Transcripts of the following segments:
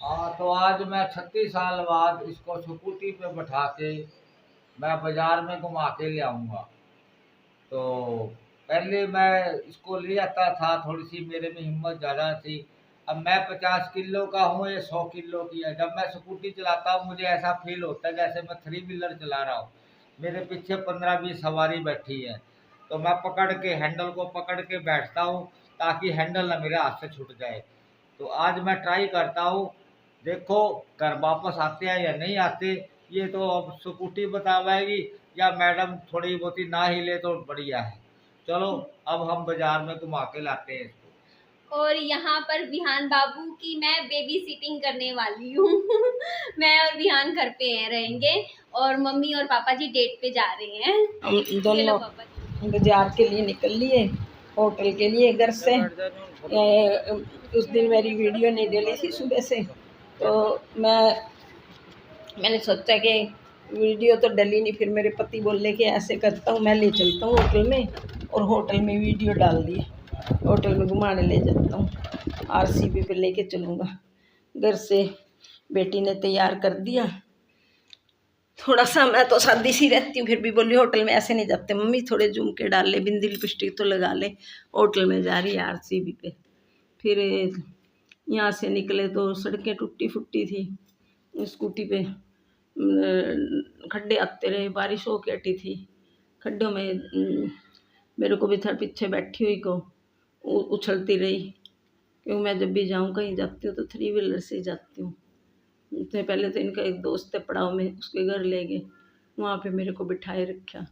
हाँ, तो आज मैं 36 साल बाद इसको स्कूटी पे बैठा के मैं बाजार में घुमा के ले आऊँगा। तो पहले मैं इसको ले आता था, थोड़ी सी मेरे में हिम्मत ज़्यादा थी। अब मैं 50 किलो का हूँ, ये 100 किलो की है। जब मैं स्कूटी चलाता हूँ मुझे ऐसा फील होता है जैसे मैं थ्री व्हीलर चला रहा हूँ। मेरे पीछे 15-20 सवारी बैठी है, तो मैं पकड़ के हैंडल को पकड़ के बैठता हूँ ताकि हैंडल ना मेरे हाथ से छूट जाए। तो आज मैं ट्राई करता हूँ, देखो घर वापस आते हैं या नहीं आते, ये तो अब स्कूटी बता पाएगी, या मैडम थोड़ी बहुत ही ना हिले तो बढ़िया है। चलो, अब हम बाजार में घुमा के लाते हैं इसको। और यहाँ पर विहान बाबू की मैं बेबी सिटिंग करने वाली हूँ। मैं और विहान घर पे रहेंगे और मम्मी और पापा जी डेट पे जा रहे हैं। हम ये लो दोनों पापा जी। बाजार के लिए निकल लिए, होटल के लिए घर से। उस दिन मेरी वीडियो नहीं डली थी सुबह से, तो मैंने सोचा कि वीडियो तो डली नहीं। फिर मेरे पति बोले कि ऐसे करता हूँ, मैं ले चलता हूँ होटल में, और होटल में वीडियो डाल दी। होटल में घुमाने ले जाता हूँ, RCB पे लेके चलूँगा। घर से बेटी ने तैयार कर दिया। थोड़ा सा मैं तो सादी सी रहती हूँ, फिर भी बोली होटल में ऐसे नहीं जाते मम्मी, थोड़े झुमके डाल ले, बिंदी लिपस्टिक तो लगा ले। होटल में जा रही है RCB पे। फिर यहाँ से निकले तो सड़कें टूटी फुटी थी। स्कूटी पे खड्डे आते रहे, बारिश हो के हटी थी। खड्डों में मेरे को भी था पीछे बैठी हुई को उछलती रही, क्योंकि मैं जब भी जाऊँ कहीं जाती हूँ तो थ्री व्हीलर से ही जाती हूँ। इससे पहले तो इनका एक दोस्त है पड़ाव में, उसके घर ले गए, वहाँ पे मेरे को बिठाए रखा।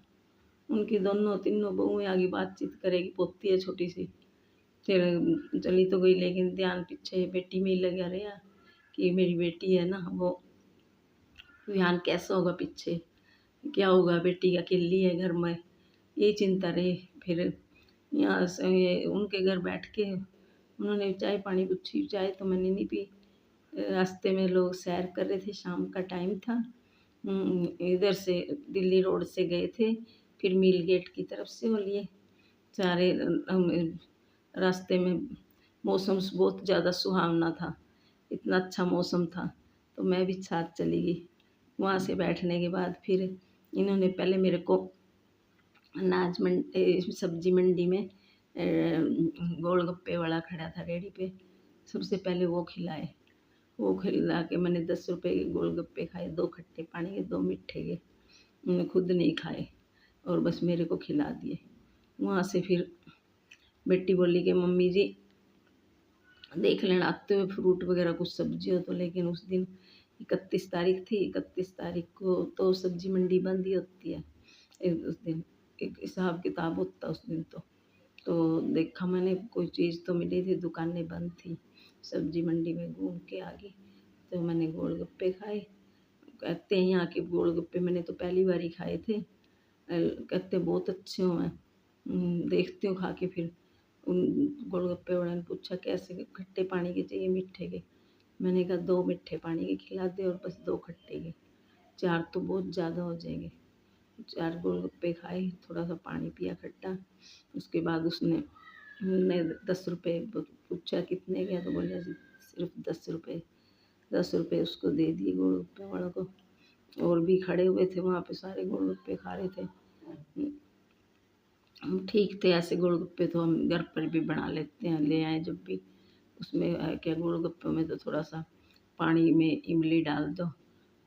उनकी दोनों तीनों बहुएं आगे बातचीत करेगी, पोती है छोटी सी। फिर चली तो गई, लेकिन ध्यान पीछे बेटी में ही लगा रहा कि मेरी बेटी है ना, वो ध्यान कैसा होगा पीछे, क्या होगा, बेटी अकेली है घर में, यही चिंता रही। फिर यहाँ से उनके घर बैठ के उन्होंने चाय पानी पूछी। चाय तो मैंने नहीं पी, रास्ते में लोग सैर कर रहे थे, शाम का टाइम था। इधर से दिल्ली रोड से गए थे, फिर मिल गेट की तरफ से वो लिए सारे। रास्ते में मौसम बहुत ज़्यादा सुहावना था, इतना अच्छा मौसम था, तो मैं भी साथ चली गई। वहाँ से बैठने के बाद फिर इन्होंने पहले मेरे को अनाज मंडी सब्जी मंडी में गोलगप्पे वाला खड़ा था रेडी पे, सबसे पहले वो खिलाए। वो खिला के मैंने 10 रुपए के गोलगप्पे खाए, 2 खट्टे पानी के 2 मीठे के। मैंने खुद नहीं खाए और बस मेरे को खिला दिए। वहाँ से फिर बेटी बोली कि मम्मी जी देख लेना आते हुए फ्रूट वगैरह कुछ सब्जी हो तो। लेकिन उस दिन 31 तारीख थी, 31 तारीख को तो सब्जी मंडी बंद ही होती है। उस दिन एक हिसाब किताब होता उस दिन तो देखा मैंने कोई चीज़ तो मिली थी, दुकानें बंद थी। सब्जी मंडी में घूम के आ गई, तो मैंने गोलगप्पे खाए। कहते हैं यहाँ के गोलगप्पे, मैंने तो पहली बार ही खाए थे। कहते बहुत अच्छे हो हैं। देखती हूँ खा के। फिर उन गोलगप्पे वाले ने पूछा कैसे, खट्टे पानी के चाहिए मीठे के? मैंने कहा 2 मीठे पानी के खिला दे और बस 2 खट्टे के, 4 तो बहुत ज़्यादा हो जाएंगे। 4 गोलगप्पे खाए, थोड़ा सा पानी पिया खट्टा। उसके बाद उसने 10 रुपये पूछा कितने के, तो बोले सिर्फ 10 रुपये। 10 रुपये उसको दे दिए गोलगप्पे वाला को। और भी खड़े हुए थे वहाँ पे, सारे गोलगप्पे खा रहे थे। ठीक थे ऐसे गोलगप्पे, तो हम घर पर भी बना लेते हैं, ले आए जब भी। उसमें क्या, गोलगप्पे में तो थोड़ा सा पानी में इमली डाल दो,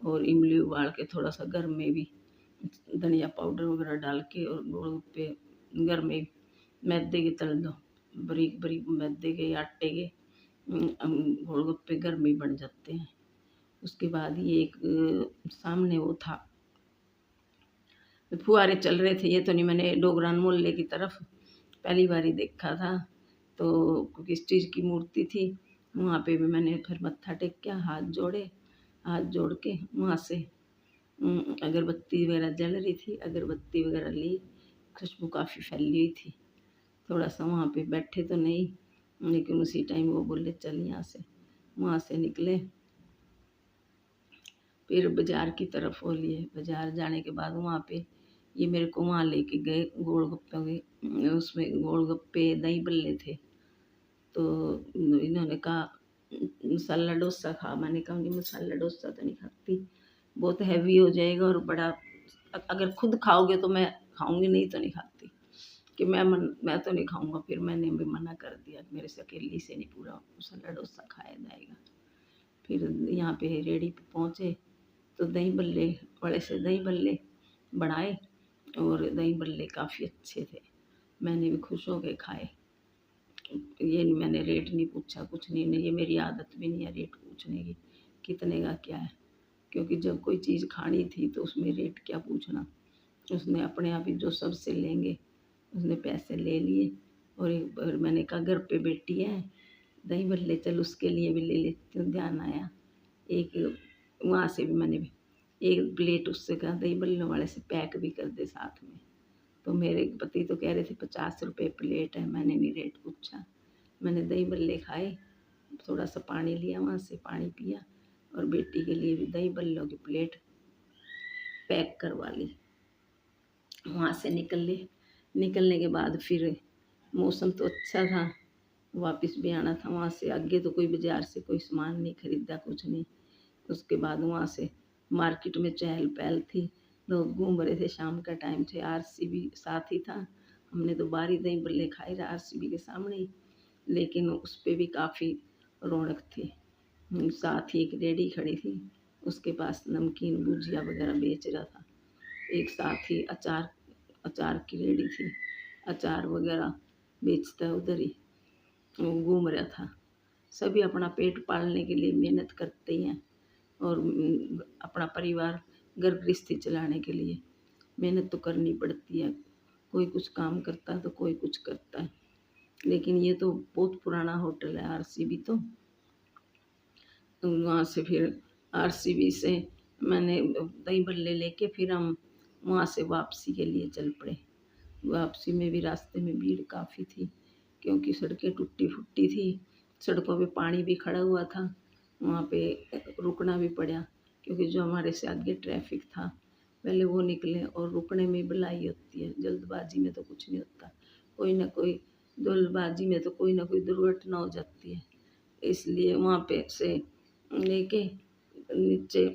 और इमली उबाल के थोड़ा सा घर में भी धनिया पाउडर वगैरह डाल के, और गोलगप्पे घर में मैदे के तल दो, बारीक बारीक मैदे के आटे के गोलगप्पे घर में बन जाते हैं। उसके बाद ये एक सामने वो था, फुहारे चल रहे थे। ये तो नहीं, मैंने डोगरान मोहल्ले की तरफ पहली बार ही देखा था। तो किस चीज़ की मूर्ति थी, वहाँ पे भी मैंने फिर मत्था टेका, हाथ जोड़े। हाथ जोड़ के वहाँ से अगरबत्ती वगैरह जल रही थी, अगरबत्ती वगैरह ली। खुशबू काफ़ी फैली हुई थी। थोड़ा सा वहाँ पे बैठे तो नहीं, लेकिन उसी टाइम वो बोले चल यहाँ से। वहाँ से निकले, फिर बाज़ार की ओर हो लिए। बाज़ार जाने के बाद वहाँ पे ये मेरे को वहाँ लेके गए गोलगप्पे के, उसमें गोलगप्पे दही बल्ले थे। तो इन्होंने कहा मसाला डोसा खा। मैंने कहा नहीं, मसाला डोसा तो नहीं खाती, बहुत हैवी हो जाएगा और बड़ा, अगर खुद खाओगे तो मैं खाऊंगी, नहीं तो नहीं खाती, कि मैं तो नहीं खाऊंगा। फिर मैंने भी मना कर दिया, मेरे से अकेली से नहीं पूरा मसाला डोसा खाया जाएगा। फिर यहाँ पे रेडी पे पहुँचे तो दही बल्ले, बड़े से दही बल्ले बनाए और दही बल्ले काफ़ी अच्छे थे, मैंने भी खुश हो के खाए। ये नहीं, मैंने रेट नहीं पूछा, कुछ नहीं, ये मेरी आदत भी नहीं है रेट पूछने की, कितने का क्या है, क्योंकि जब कोई चीज़ खानी थी तो उसमें रेट क्या पूछना। उसने अपने आप ही जो सबसे लेंगे उसने पैसे ले लिए। और एक बार मैंने कहा घर पे बेटी है, दही बल्ले चल उसके लिए भी ले लेती हूँ, ध्यान आया। एक वहाँ से भी मैंने भी एक प्लेट उससे कहा दही बल्लों वाले से पैक भी कर दे साथ में। तो मेरे पति तो कह रहे थे 50 रुपये प्लेट है, मैंने नहीं रेट पूछा। मैंने दही बल्ले खाए, थोड़ा सा पानी लिया, वहाँ से पानी पिया और बेटी के लिए भी दही बल्लों की प्लेट पैक करवा ली। वहाँ से निकलने के बाद फिर मौसम तो अच्छा था, वापस भी आना था। वहाँ से आगे तो कोई बाज़ार से कोई सामान नहीं खरीदा, कुछ नहीं। उसके बाद वहाँ से मार्केट में चहल पहल थी, लोग घूम रहे थे, शाम का टाइम थे, आरसी भी साथ ही था। हमने तो बाहर ही दही बल्ले खाए रहे आरसीबी के सामने ही, लेकिन उस पर भी काफ़ी रौनक थी। साथ ही एक रेडी खड़ी थी, उसके पास नमकीन भुजिया वगैरह बेच रहा था। एक साथ ही अचार की रेडी थी, अचार वगैरह बेचता है, उधर ही वो घूम रहा था। सभी अपना पेट पालने के लिए मेहनत करते ही हैं और अपना परिवार घर गृहस्थी चलाने के लिए मेहनत तो करनी पड़ती है। कोई कुछ काम करता है तो कोई कुछ करता है, लेकिन ये तो बहुत पुराना होटल है आरसीबी। तो वहाँ से फिर आरसीबी से मैंने दही बल्ले लेके फिर हम वहाँ से वापसी के लिए चल पड़े। वापसी में भी रास्ते में भीड़ काफ़ी थी, क्योंकि सड़कें टूटी फूटी थी, सड़कों पे पानी भी खड़ा हुआ था। वहाँ पे रुकना भी पड़ा, क्योंकि जो हमारे से आगे ट्रैफिक था पहले वो निकले, और रुकने में भलाई होती है, जल्दबाजी में तो कुछ नहीं होता। कोई ना कोई जल्दबाजी में तो कोई ना कोई दुर्घटना हो जाती है। इसलिए वहाँ पे से लेके नीचे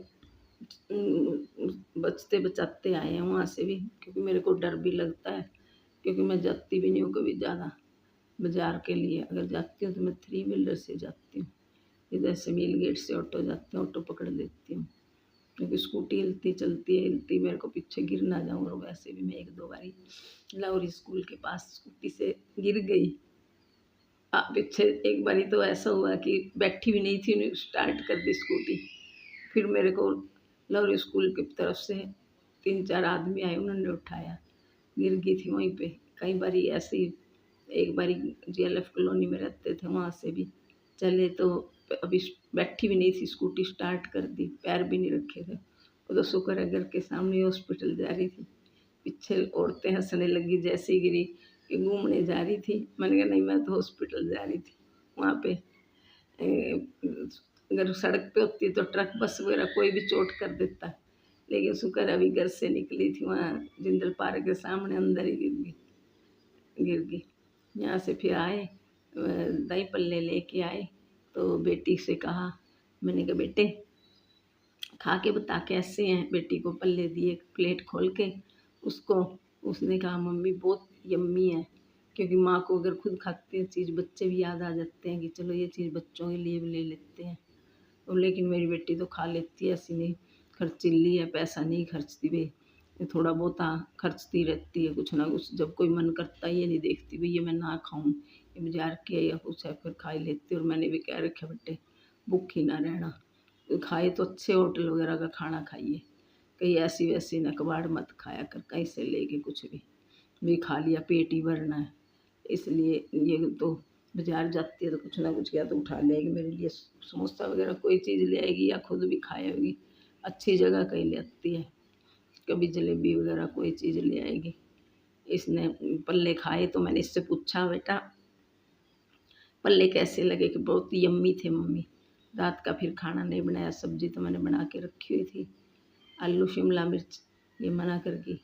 बचते बचाते आए हैं वहाँ से भी, क्योंकि मेरे को डर भी लगता है, क्योंकि मैं जाती भी नहीं हूँ कभी ज़्यादा बाज़ार के लिए। अगर जाती हूँ तो मैं 3 व्हीलर से जाती हूँ, इधर से मिल गेट से ऑटो जाती हूँ, ऑटो पकड़ लेती हूँ, क्योंकि स्कूटी हिलती चलती है, हिलती मेरे को पीछे गिर ना जाऊँ। और वैसे भी मैं 1-2 बारी लाहौरी स्कूल के पास स्कूटी से गिर गई। पीछे एक बारी तो ऐसा हुआ कि बैठी भी नहीं थी, स्टार्ट कर दी स्कूटी, फिर मेरे को लाहौरी स्कूल की तरफ से 3-4 आदमी आए, उन्होंने उठाया, गिर गई थी वहीं पे। कई बारी ऐसे ही, एक बारी जीएलएफ कॉलोनी में रहते थे, वहाँ से भी चले तो अभी बैठी भी नहीं थी, स्कूटी स्टार्ट कर दी, पैर भी नहीं रखे थे। वो तो शुक्र है घर के सामने हॉस्पिटल जा रही थी, पीछे औरतें हंसने लगी जैसे ही गिरी कि घूमने जा रही थी। मैंने कहा नहीं, मैं तो हॉस्पिटल जा रही थी। वहाँ पे अगर सड़क पे होती तो ट्रक बस वगैरह कोई भी चोट कर देता, लेकिन शुक्र अभी घर से निकली थी, वहाँ जिंदल पार्क के सामने अंदर ही गिर गई। यहाँ से फिर आए, दही पल्ले लेके आए, तो बेटी से कहा, मैंने कहा बेटे खा के बता कैसे हैं। बेटी को पल्ले दिए, प्लेट खोल के उसको, उसने कहा मम्मी बहुत यम्मी है, क्योंकि माँ को अगर खुद खाते हैं चीज़ बच्चे भी याद आ जाते हैं कि चलो ये चीज़ बच्चों के लिए भी ले लेते हैं। और लेकिन मेरी बेटी तो खा लेती है, ऐसी नहीं खर्चीली है, पैसा नहीं खर्चती भाई, थोड़ा बहुत खर्चती रहती है कुछ ना कुछ। जब कोई मन करता है ये नहीं देखती भाई ये मैं ना खाऊं, ये बाजार के या कुछ है, फिर खा ही लेती। और मैंने भी कह रखा बेटे भूखी ना रहना, खाए तो अच्छे होटल वगैरह का खाना खाइए, कहीं ऐसी वैसी न कबाड़ मत खाया कर, कहीं से लेके कुछ भी खा लिया पेट ही भरना है। इसलिए ये तो बाजार जाती है तो कुछ ना कुछ या तो उठा लेगी, मेरे लिए समोसा वगैरह कोई चीज़ ले आएगी या खुद भी खाएगी, अच्छी जगह कहीं ले आती है, कभी जलेबी वगैरह कोई चीज़ ले आएगी। इसने पल्ले खाए तो मैंने इससे पूछा बेटा पल्ले कैसे लगे, कि बहुत यम्मी थे मम्मी। रात का फिर खाना नहीं बनाया, सब्जी तो मैंने बना के रखी हुई थी, आलू शिमला मिर्च ये मना कर दी।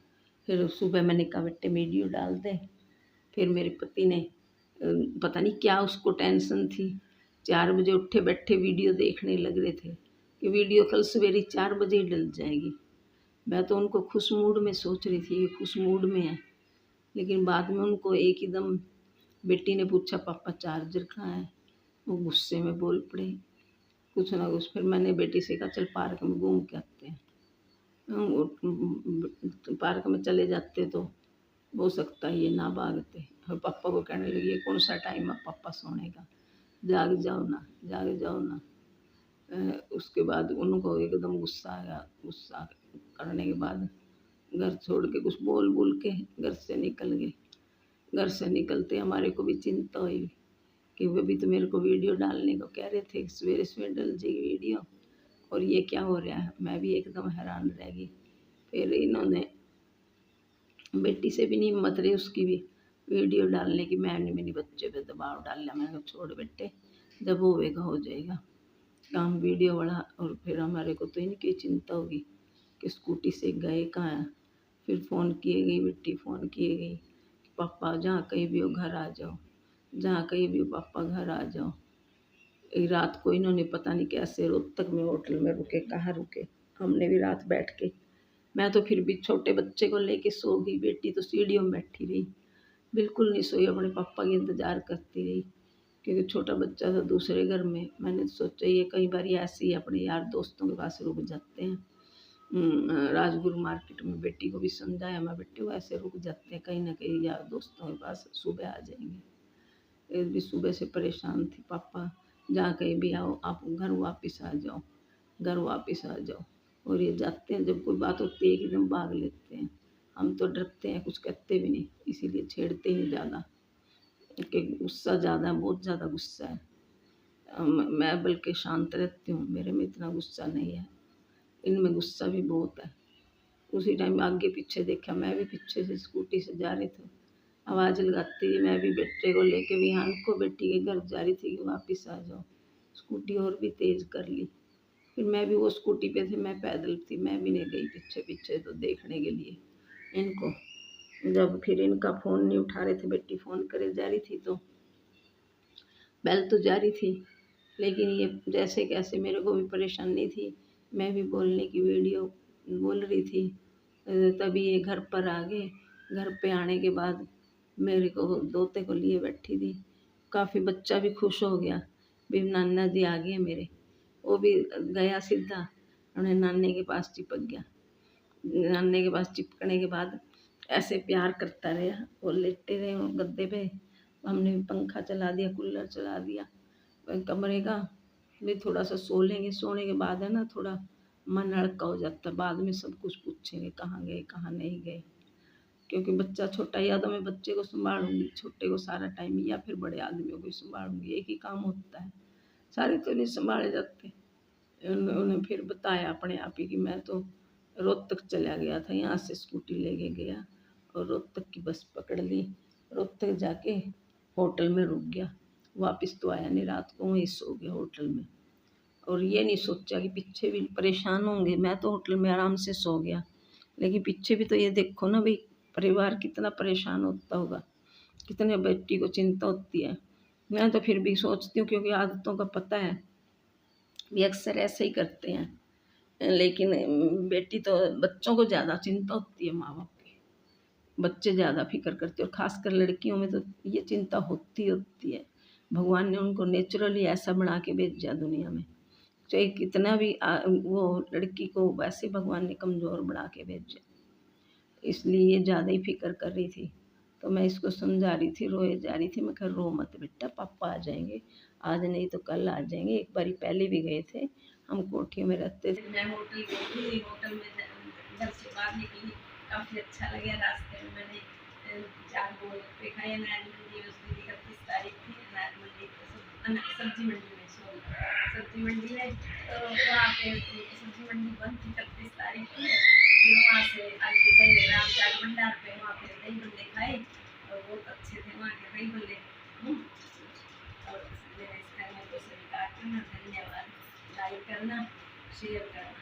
फिर सुबह मैंने कहा बेटे वीडियो डाल दे। फिर मेरे पति ने पता नहीं क्या उसको टेंशन थी, 4 बजे उठे बैठे वीडियो देखने लग रहे थे कि वीडियो कल सवेरे 4 बजे ही डल जाएगी। मैं तो उनको खुश मूड में सोच रही थी, ये खुश मूड में है, लेकिन बाद में उनको एक एकदम बेटी ने पूछा पापा चार्जर कहाँ है, वो गुस्से में बोल पड़े कुछ ना कुछ। फिर मैंने बेटी से कहा चल पार्क में घूम के आते हैं। पार्क में चले जाते तो हो सकता है ये ना भागते। और पापा को कहने लगी ये कौन सा टाइम है पापा सोने का, जाग जाओ ना, जाग जाओ ना। उसके बाद उनको एकदम गुस्सा आया। गुस्सा करने के बाद घर छोड़ के कुछ बोल बोल के घर से निकल गए। घर से निकलते हमारे को भी चिंता हुई कि वो भी तो मेरे को वीडियो डालने को कह रहे थे, सवेरे सवेरे डल जाएगी वीडियो और ये क्या हो रहा है। मैं भी एकदम हैरान रह गई। फिर इन्होंने बेटी से भी नहीं हिम्मत रही उसकी भी वीडियो डालने की। मैंने मेरी बच्चे पे दबाव डाल लिया, मैंने कहा छोड़ बेटे, जब होएगा हो जाएगा काम वीडियो वाला। और फिर हमारे को तो इनकी चिंता होगी कि स्कूटी से गए कहाँ हैं। फिर फ़ोन किए गई, बेटी फ़ोन किए गई, पापा जहाँ कहीं भी हो घर आ जाओ, जहाँ कहीं भी हो पापा घर आ जाओ। एक रात को इन्होंने पता नहीं कैसे रोहतक में होटल में रुके, कहाँ रुके, हमने भी रात बैठ के। मैं तो फिर भी छोटे बच्चे को लेके सो गई, बेटी तो सीढ़ियों में बैठी रही, बिल्कुल नहीं सोई, अपने पापा की इंतज़ार करती रही क्योंकि छोटा बच्चा था दूसरे घर में। मैंने सोचा ये कई बार ऐसे ही अपने यार दोस्तों के पास रुक जाते हैं। राजगुरु मार्केट में बेटी को भी समझाया, मैं बेटी को ऐसे रुक जाते हैं कहीं ना कहीं यार दोस्तों के पास, सुबह आ जाएंगे। ये भी सुबह से परेशान थी, पापा जहाँ कहीं भी आओ आप घर वापस आ जाओ, घर वापस आ जाओ। और ये जाते हैं, जब कोई बात होती है एकदम भाग लेते हैं। हम तो डरते हैं, कुछ कहते भी नहीं, इसीलिए छेड़ते ही नहीं ज़्यादा कि गुस्सा ज़्यादा है, बहुत ज़्यादा गुस्सा है। मैं बल्कि शांत रहती हूँ, मेरे में इतना गुस्सा नहीं है, इनमें गुस्सा भी बहुत है। उसी टाइम आगे पीछे देखा, मैं भी पीछे से स्कूटी से जा रही थी, आवाज़ लगाती थी। मैं भी बेटे को लेके विहान को बेटी के घर जा रही थी कि वापस आ जाओ। स्कूटी और भी तेज़ कर ली। फिर मैं भी वो स्कूटी पे थी, मैं पैदल थी, मैं भी नहीं गई पीछे पीछे तो देखने के लिए इनको। जब फिर इनका फ़ोन नहीं उठा रहे थे, बेटी फ़ोन करे जा रही थी तो बेल तो जा रही थी, लेकिन ये जैसे कैसे मेरे को भी परेशानी थी, मैं भी बोलने की वीडियो बोल रही थी। तभी ये घर पर आ गए। घर पे आने के बाद मेरे को दोते को लिए बैठी थी, काफ़ी बच्चा भी खुश हो गया भी नाना जी आ गए मेरे। वो भी गया सीधा उन्हें नाने के पास चिपक गया। नाने के पास चिपकने के बाद ऐसे प्यार करता रहा, वो लेटे रहे गद्दे पे। हमने पंखा चला दिया, कूलर चला दिया कमरे का भी, थोड़ा सा सो लेंगे। सोने के बाद है ना थोड़ा मन हल्का हो जाता है, बाद में सब कुछ पूछेंगे कहाँ गए कहाँ नहीं गए, क्योंकि बच्चा छोटा, या तो मैं बच्चे को संभालूंगी छोटे को सारा टाइम, या फिर बड़े आदमियों को संभालूंगी, एक ही काम होता है, सारे तो नहीं संभाले जाते। उन्होंने फिर बताया अपने आप ही कि मैं तो रोहतक चला गया था, यहाँ से स्कूटी लेके गया और रोहतक की बस पकड़ ली, रोहतक जाके होटल में रुक गया, वापस तो आया नहीं, रात को वहीं सो गया होटल में। और ये नहीं सोचा कि पीछे भी परेशान होंगे, मैं तो होटल में आराम से सो गया, लेकिन पीछे भी तो ये देखो ना भाई, परिवार कितना परेशान होता होगा, कितने बेटी को चिंता होती है। मैं तो फिर भी सोचती हूँ क्योंकि आदतों का पता है, ये अक्सर ऐसे ही करते हैं, लेकिन बेटी तो बच्चों को ज़्यादा चिंता होती है, माँ बाप की, बच्चे ज़्यादा फिक्र करते हैं, और ख़ासकर लड़कियों में तो ये चिंता होती है। भगवान ने उनको नेचुरली ऐसा बना के भेजा दुनिया में, चाहे कितना भी वो लड़की को वैसे भगवान ने कमज़ोर बना के भेजा, इसलिए ये ज़्यादा ही फिक्र कर रही थी। तो मैं इसको समझा रही थी, रोए जा रही थी, मैं कहा रो मत बेटा, पापा आ जाएंगे, आज नहीं तो कल आ जाएंगे। एक बारी पहले भी गए थे, हम कोठियों में रहते थे। मैं होटल गई थी, होटल में घर से बाहर निकली, काफ़ी अच्छा लगा। रास्ते में मैंने 4 गोलगप्पे खाए। अनाज मंडी उस दिन 31 तारीख थी, अनाज मंडी सब्जी मंडी में, सब्जी मंडी में, तो वहाँ पे सब्जी मंडी बंद थी 31 तारीख को। फिर वहाँ से आगे गए राम चाट भंडार पे, वहाँ पे दही बल्ले खाए और बहुत अच्छे थे वहाँ के दही बल्ले। और मेरे इस चैनल को सब्सक्राइब करना, धन्यवाद, लाइक करना, शेयर करना।